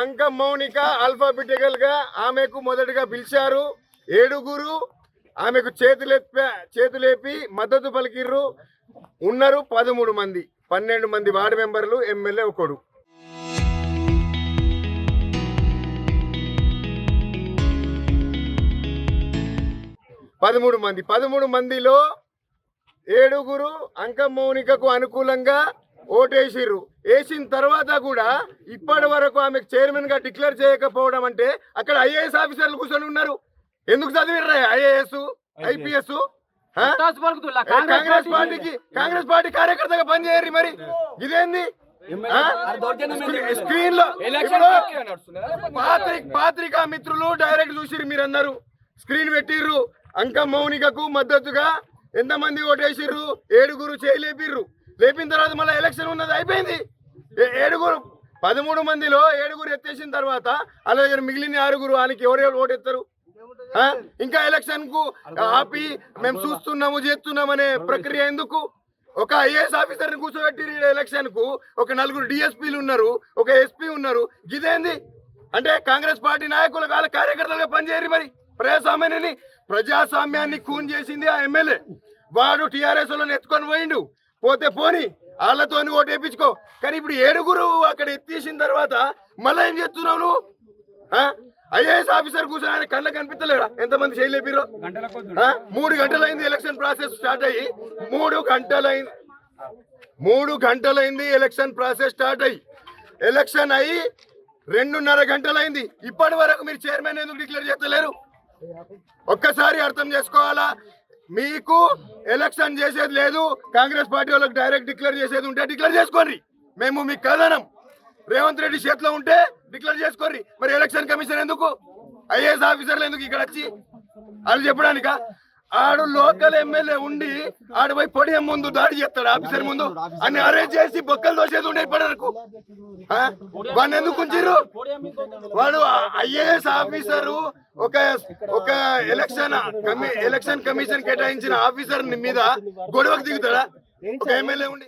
అంకం Mounika alphabetical గా ఆమెకు మొదటగా పిలిచారు. 7 ఆమెకు చేతులేపి మద్దతు పలికిర్రు. ఉన్నారు 13 మంది, 12 మంది వార్డు మెంబర్లు, ఎమ్మెల్యే ఒకడు. పదమూడు మందిలో 7 అంకం మౌనికకు అనుకూలంగా ఓటేసిర్రు. వేసిన తర్వాత కూడా ఇప్పటి వరకు ఆమెకు చైర్మన్ గా డిక్లేర్ చేయకపోవడం అంటే అక్కడ ఐఏఎస్ ఆఫీసర్లు కూర్చొని ఉన్నారు. ఎందుకు చదివిర్రా ఐఏఎస్ ఐపీఎస్? కాంగ్రెస్ పార్టీ కార్యకర్తగా పనిచేయరు. మరి ఇదేంది? స్క్రీన్ లో పాత్రికా మిత్రులు డైరెక్ట్ చూసిరు, మీరందరూ స్క్రీన్ పెట్టిర్రు. అంకం మౌనికకు మద్దతుగా ఎంతమంది ఓటేసిర్రు? 7 చేయలేపిర్రు. లేపిన తర్వాత మళ్ళీ ఎలక్షన్ ఉన్నది, అయిపోయింది. 13 మందిలో 7 ఎత్తేసిన తర్వాత అలాగే మిగిలిన 6 వాళ్ళకి ఎవరెవరు ఓటెత్తారు? ఇంకా ఎలక్షన్ కు ఆపి మేము చూస్తున్నాము చేస్తున్నాం అనే ప్రక్రియ ఎందుకు? ఒక ఐఏఎస్ ఆఫీసర్ ని కూర్చోబెట్టి ఎలక్షన్ కు ఒక 4 డిఎస్పీలు ఉన్నారు, ఒక ఎస్పీ ఉన్నారు. ఇదేంది అంటే కాంగ్రెస్ పార్టీ నాయకుల వాళ్ళ కార్యకర్తలుగా పనిచేయరు. మరి ప్రజాస్వామ్యాన్ని కూన్ చేసింది ఆ ఎమ్మెల్యే. వాడు టీఆర్ఎస్ లో ఎత్తుకొని పోయిండు, పోతే పోని వాళ్ళతో ఓటు వేయించుకో. కానీ ఇప్పుడు 7 అక్కడ ఎత్తేసిన తర్వాత మళ్ళీ ఏం చేస్తున్నావు నువ్వు? ఐఏఎస్ ఆఫీసర్ కూర్చొని ఆయన కళ్ళ కనిపించలేరా ఎంతమంది చేయలేపిరో? 3 గంటలైంది ఎలక్షన్ ప్రాసెస్ స్టార్ట్ అయ్యి. 3 గంటలైంది ఎలక్షన్ ప్రాసెస్ స్టార్ట్ అయ్యి. ఎలక్షన్ అయ్యి 2.5 గంటలైంది. ఇప్పటి వరకు మీరు చైర్మన్ ఎందుకు డిక్లేర్ చేస్తలేరు? ఒక్కసారి అర్థం చేసుకోవాలా. మీకు ఎలక్షన్ చేసేది లేదు, కాంగ్రెస్ పార్టీ వాళ్ళకి డైరెక్ట్ డిక్లేర్ చేసేది ఉంటే డిక్లేర్ చేసుకోండి. మేము మీకు కదనం. రేవంత్ రెడ్డి చేతిలో ఉంటే డిక్లేర్ చేసుకోండి. మరి ఎలక్షన్ కమిషన్ ఎందుకు? ఐఏఎస్ ఆఫీసర్లు ఎందుకు ఇక్కడ వచ్చి వాళ్ళు చెప్పడానిక? ఆడు లోకల్ ఎమ్మెల్యే ఉండి ఆడు పోయి పొడియం ముందు దాడి చేస్తాడు, ఆఫీసర్ ముందు అన్ని అరేంజ్ చేసి బొక్కలు దోసేది ఉండే ఇప్పటివరకు. వాడిని ఎందుకు ఉంచారు? వాడు ఐఏఎస్ ఆఫీసరు ఒక ఎలక్షన్ కమిషన్ కేటాయించిన ఆఫీసర్ మీద గొడవకు దిగుతాడా ఒక ఎమ్మెల్యే ఉండి?